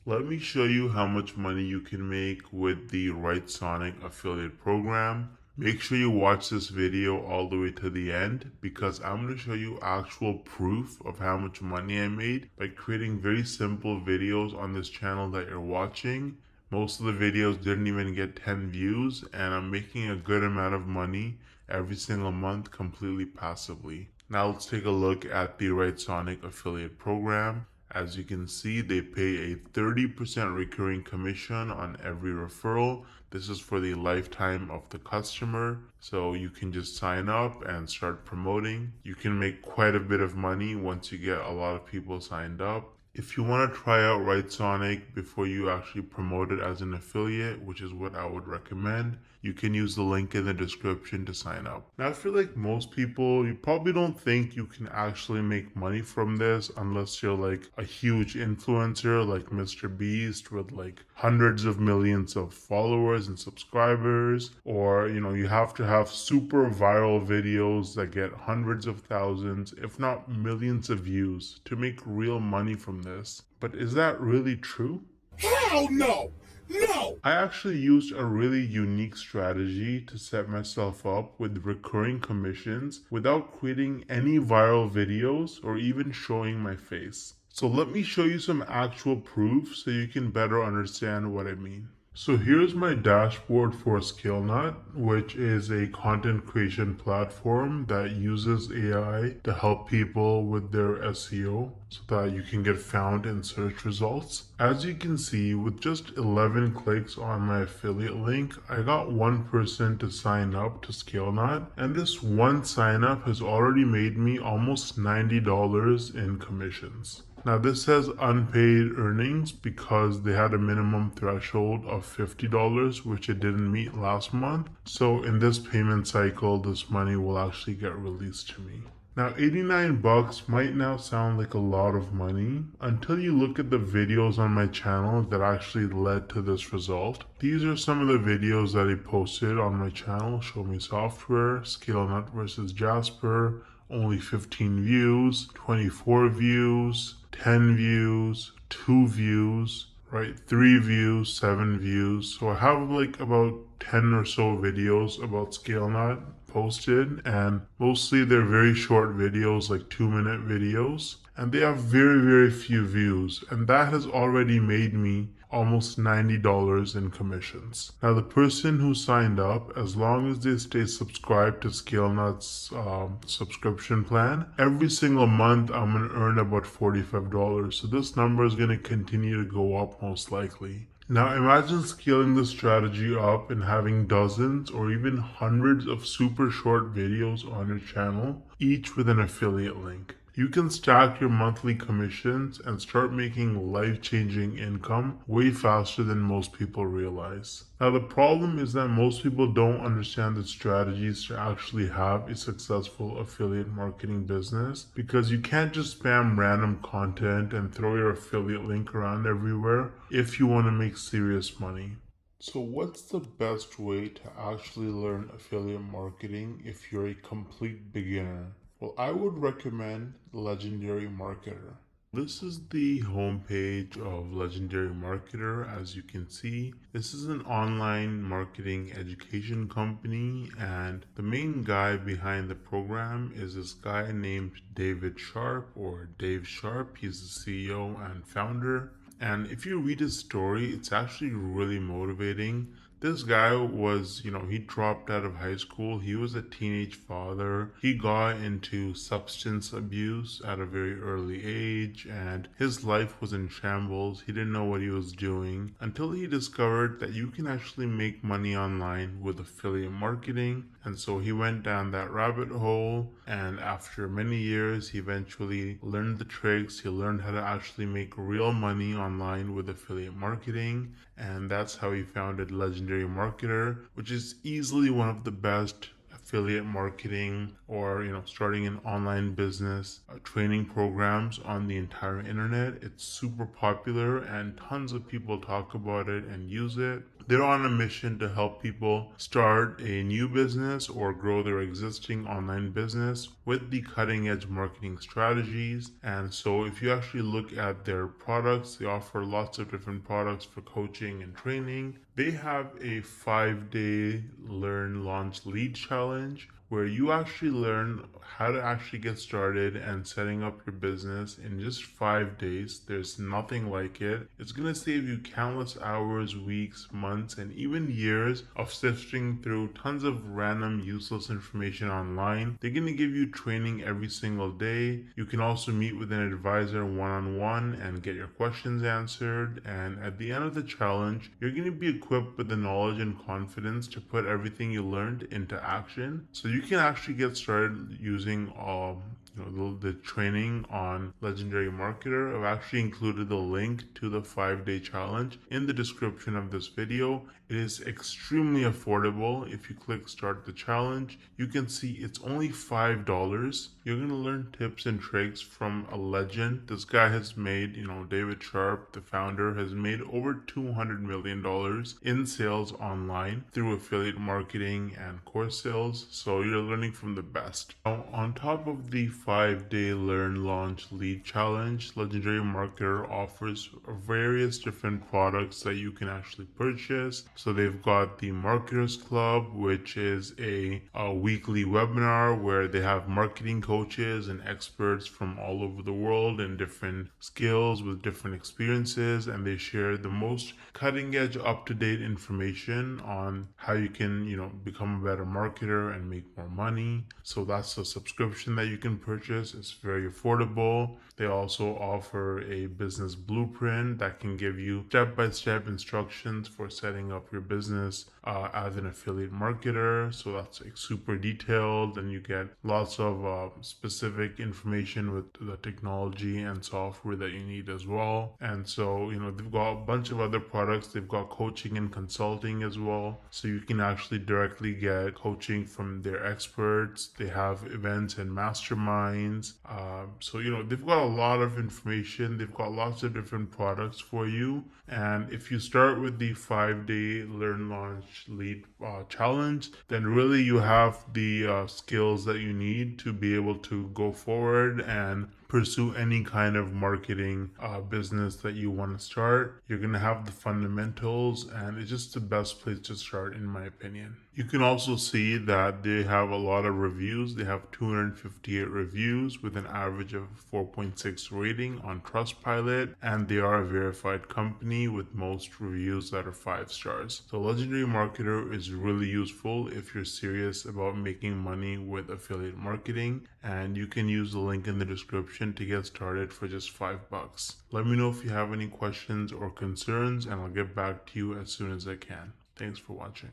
Let me show you how much money you can make with the Writesonic affiliate program. Make sure you watch this video all the way to the end because I'm going to show you actual proof of how much money I made by creating very simple videos on this channel that you're watching. Most of the videos didn't even get 10 views, and I'm making a good amount of money every single month completely passively. Now let's take a look at the Writesonic affiliate program. As you can see, they pay a 30% recurring commission on every referral. This is for the lifetime of the customer. So you can just sign up and start promoting. You can make quite a bit of money once you get a lot of people signed up. If you want to try out Writesonic before you actually promote it as an affiliate, which is what I would recommend, you can use the link in the description to sign up. Now, I feel like most people, you probably don't think you can actually make money from this unless you're like a huge influencer like Mr. Beast with like hundreds of millions of followers and subscribers, or you have to have super viral videos that get hundreds of thousands, if not millions of views to make real money from this. But is that really true? Hell no! No! I actually used a really unique strategy to set myself up with recurring commissions without creating any viral videos or even showing my face. So let me show you some actual proof so you can better understand what I mean. So here's my dashboard for ScaleNut, which is a content creation platform that uses AI to help people with their SEO so that you can get found in search results. As you can see, with just 11 clicks on my affiliate link, I got one person to sign up to ScaleNut, and this one sign up has already made me almost $90 in commissions. Now this says unpaid earnings because they had a minimum threshold of $50, which it didn't meet last month. So in this payment cycle, this money will actually get released to me. Now 89 bucks might now sound like a lot of money until you look at the videos on my channel that actually led to this result. These are some of the videos that I posted on my channel: Show Me Software, ScaleNut versus Jasper, only 15 views, 24 views, 10 views, 2 views, right? 3 views, 7 views. So I have like about 10 or so videos about ScaleNut posted, and mostly they're very short videos, like 2-minute videos, and they have very few views, and that has already made me almost $90 in commissions. Now the person who signed up, as long as they stay subscribed to ScaleNut's subscription plan, every single month I'm going to earn about $45. So this number is going to continue to go up most likely. Now imagine scaling this strategy up and having dozens or even hundreds of super short videos on your channel, each with an affiliate link. You can stack your monthly commissions and start making life-changing income way faster than most people realize. Now the problem is that most people don't understand the strategies to actually have a successful affiliate marketing business, because you can't just spam random content and throw your affiliate link around everywhere if you want to make serious money. So what's the best way to actually learn affiliate marketing if you're a complete beginner? Well, I would recommend Legendary Marketer. This is the homepage of Legendary Marketer. As you can see, this is an online marketing education company, and the main guy behind the program is this guy named David Sharp, or Dave Sharp. He's the CEO and founder. And if you read his story, it's actually really motivating. This guy was, he dropped out of high school. He was a teenage father. He got into substance abuse at a very early age, and his life was in shambles. He didn't know what he was doing until he discovered that you can actually make money online with affiliate marketing. And so he went down that rabbit hole, and after many years, he eventually learned the tricks. He learned how to actually make real money online with affiliate marketing, and that's how he founded Legendary Marketer, which is easily one of the best affiliate marketing or starting an online business training programs on the entire internet. It's super popular and tons of people talk about it and use it. They're on a mission to help people start a new business or grow their existing online business with the cutting edge marketing strategies. And so, if you actually look at their products, they offer lots of different products for coaching and training. They have a 5-day learn, launch, lead challenge where you actually learn how to actually get started and setting up your business in just 5 days. There's nothing like it. It's going to save you countless hours, weeks, months, and even years of sifting through tons of random useless information online. They're going to give you training every single day. You can also meet with an advisor one-on-one and get your questions answered. And at the end of the challenge, you're going to be equipped with the knowledge and confidence to put everything you learned into action. So you can actually get started using the training on Legendary Marketer. I've actually included the link to the 5-day challenge in the description of this video. It is extremely affordable. If you click start the challenge, you can see it's only $5. You're going to learn tips and tricks from a legend. This guy has made, David Sharp, the founder, has made over $200 million in sales online through affiliate marketing and course sales. So you're learning from the best. Now, on top of the 5-day learn, launch, lead challenge, Legendary Marketer offers various different products that you can actually purchase. So they've got the Marketers Club, which is a weekly webinar where they have marketing coaches and experts from all over the world and different skills with different experiences, and they share the most cutting edge, up to date information on how you can, become a better marketer and make more money. So that's a subscription that you can purchase. It's very affordable. They also offer a business blueprint that can give you step-by-step instructions for setting up your business as an affiliate marketer. So that's like super detailed, and you get lots of specific information with the technology and software that you need as well. And so, they've got a bunch of other products. They've got coaching and consulting as well. So you can actually directly get coaching from their experts. They have events and masterminds. So, they've got a lot of information. They've got lots of different products for you. And if you start with the 5-day learn, launch, lead challenge, then really you have the skills that you need to be able to go forward and pursue any kind of marketing business that you want to start. You're going to have the fundamentals, and it's just the best place to start, in my opinion. You can also see that they have a lot of reviews. They have 258 reviews with an average of 4.6 rating on Trustpilot, and they are a verified company with most reviews that are 5 stars. So Legendary Marketer is really useful if you're serious about making money with affiliate marketing, and you can use the link in the description to get started for just $5. Let me know if you have any questions or concerns, and I'll get back to you as soon as I can. Thanks for watching.